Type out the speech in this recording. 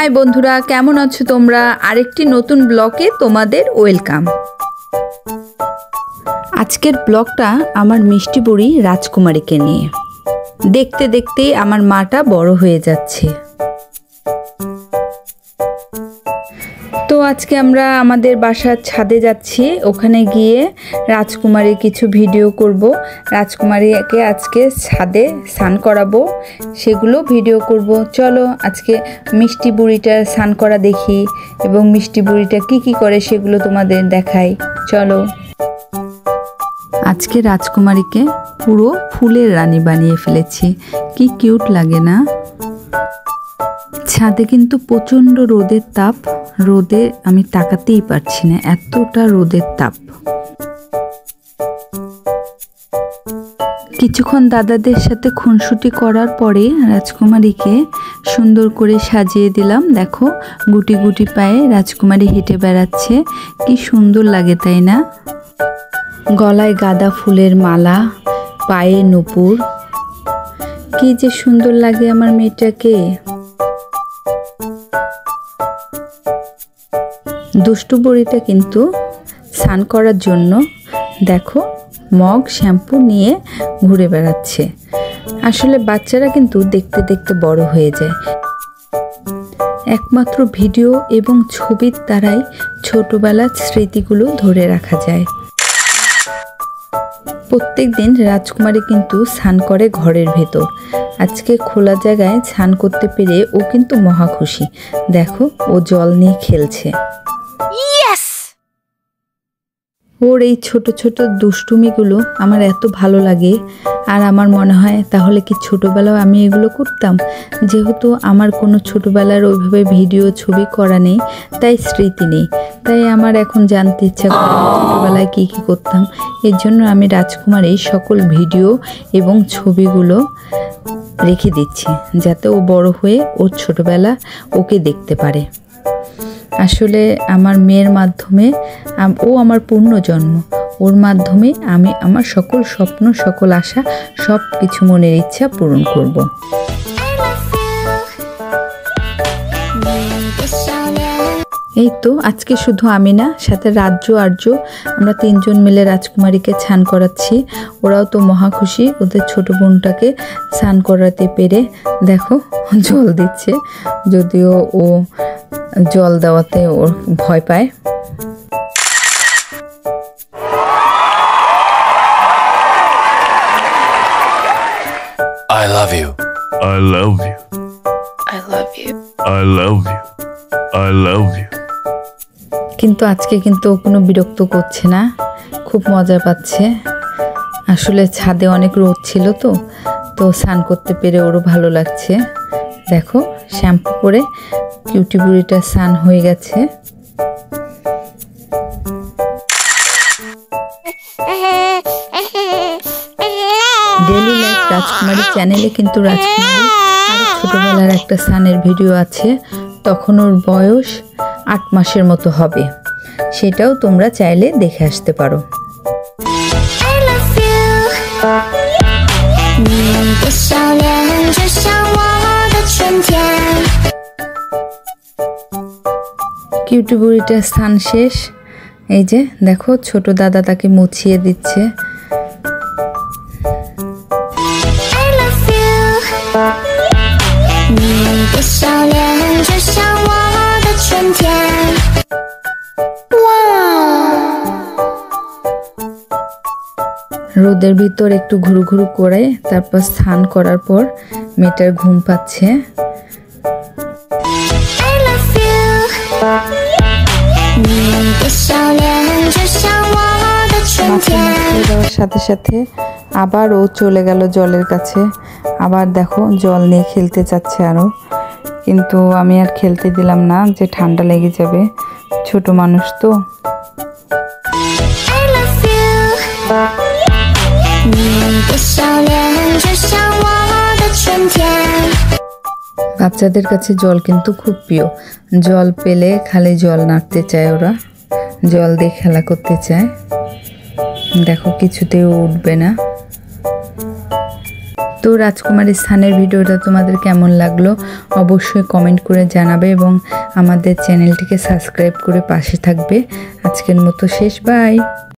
High বন্ধুরা, কেমন আছো তোমরা? আরেকটি নতুন ব্লগে তোমাদের ওয়েলকাম। আজকের ব্লগটা আমার মিষ্টি বুড়ি রাজকুমারীকে নিয়ে। দেখতে দেখতে আমার মাটা বড় হয়ে যাচ্ছে। তো আজকে আমরা আমাদের বাসার ছাদে যাচ্ছি, ওখানে গিয়ে রাজকুমারীর কিছু ভিডিও করব। রাজকুমারীকে আজকে ছাদে স্নান করাবো, সেগুলো ভিডিও করব। চলো আজকে মিষ্টি বুড়িটার স্নান করা দেখি এবং মিষ্টি বুড়িটা কি করে সেগুলো তোমাদের দেখাই। চলো। আজকে রাজকুমারীকে পুরো ফুলের রানী বানিয়ে ফেলেছি। কি কিউট লাগে না? ছাদে কিন্তু প্রচণ্ড রোদের তাপ, রোদে আমি তাকাতেই পারছি না, এতটা রোদের তাপ। কিছুক্ষণ দাদাদের সাথে খুনসুটি করার পরে রাজকুমারীকে সুন্দর করে সাজিয়ে দিলাম। দেখো গুটি গুটি পায়ে রাজকুমারী হেঁটে বেড়াচ্ছে, কি সুন্দর লাগে তাই না? গলায় গাঁদা ফুলের মালা, পায়ে নূপুর, কি যে সুন্দর লাগে আমার মেয়েটাকে। দুষ্টু বুড়িটা কিন্তু স্নান করার জন্য দেখো মগ শ্যাম্পু নিয়ে ঘুরে বেড়াচ্ছে। আসলে বাচ্চারা কিন্তু দেখতে দেখতে বড় হয়ে যায়। একমাত্র ভিডিও এবং ছবির দ্বারাই ছোটবেলার স্মৃতিগুলো ধরে রাখা যায়। প্রত্যেক দিন রাজকুমারী কিন্তু স্নান করে ঘরের ভেতর। আজকে খোলা জায়গায় স্নান করতে পেরে ও কিন্তু মহা খুশি। দেখো ও জল নিয়ে খেলছে। ওর এই ছোট ছোট দুষ্টুমিগুলো আমার এত ভালো লাগে। আর আমার মনে হয় তাহলে কি ছোটবেলায় আমি এগুলো করতাম? যেহেতু আমার কোনো ছোটবেলার ওইভাবে ভিডিও ছবি করা নেই, তাই স্মৃতি নেই, তাই আমার এখন জানতে ইচ্ছা করে ছোটবেলায় কী কী করতাম। এর জন্য আমি রাজকুমারীর সকল ভিডিও এবং ছবিগুলো রেখে দিচ্ছি, যাতে ও বড় হয়ে ওর ছোটবেলা ওকে দেখতে পারে। আসলে আমার মেয়ের মাধ্যমে ও আমার পূর্ণজন্ম, ওর মাধ্যমে আমি আমার সকল স্বপ্ন, সকল আশা, সব কিছু মনের ইচ্ছা পূরণ করব। এই তো আজকে শুধু আমি না, সাথে রাজ্য আর্য, আমরা তিনজন মিলে রাজকুমারীকে স্নান করাচ্ছি। ওরাও তো মহা খুশি ওদের ছোট বোনটাকে স্নান করাতে পেরে। দেখো জল দিচ্ছে, যদিও ও জল দেওয়াতে ওর ভয় পায়। I love you. I love you. I love you. I love you. I love you. কিন্তু আজকে কিন্তু ও কোনো বিরক্ত করছে না, খুব মজা পাচ্ছে। আসলে ছাদে অনেক রোদ ছিল তো স্নান করতে পেরে ওরও ভালো লাগছে। দেখো শ্যাম্পু করে কিউটি বুড়িটা স্নান হয়ে গেছে। ডেইলি লাইফ রাজকুমারী চ্যানেলে কিন্তু রাজকুমারী আর ছোটবেলার একটা স্নানের ভিডিও আছে, তখন ওর বয়স 8 মাসের মতো হবে। সেটাও তোমরা চাইলে দেখে আসতে পারো। কিউটি বুড়িটার স্নান শেষ। এই যে দেখো ছোট দাদা তাকে মুছিয়ে দিচ্ছে। রোদের ভিতর একটু ঘুরু ঘুরু করে তারপর স্নান করার পর মেয়েটার ঘুম পাচ্ছে। দেওয়ার সাথে সাথে আবার ও চলে গেল জলের কাছে। আবার দেখো জল নিয়ে খেলতে চাচ্ছে আরো, কিন্তু আমি আর খেলতে দিলাম না, যে ঠান্ডা লেগে যাবে, ছোট মানুষ তো। বাচ্চাদের কাছে জল কিন্তু খুব প্রিয়। জল পেলে খালি জল নাড়তে চায় ওরা, জল দিয়ে খেলা করতে চায়। দেখো কিছুতেও উঠবে না। তো তো রাজকুমারীর স্থানের ভিডিওটা তোমাদের কেমন লাগলো অবশ্যই কমেন্ট করে জানাবে এবং আমাদের চ্যানেলটিকে সাবস্ক্রাইব করে পাশে থাকবে। আজকের মতো শেষ, বাই।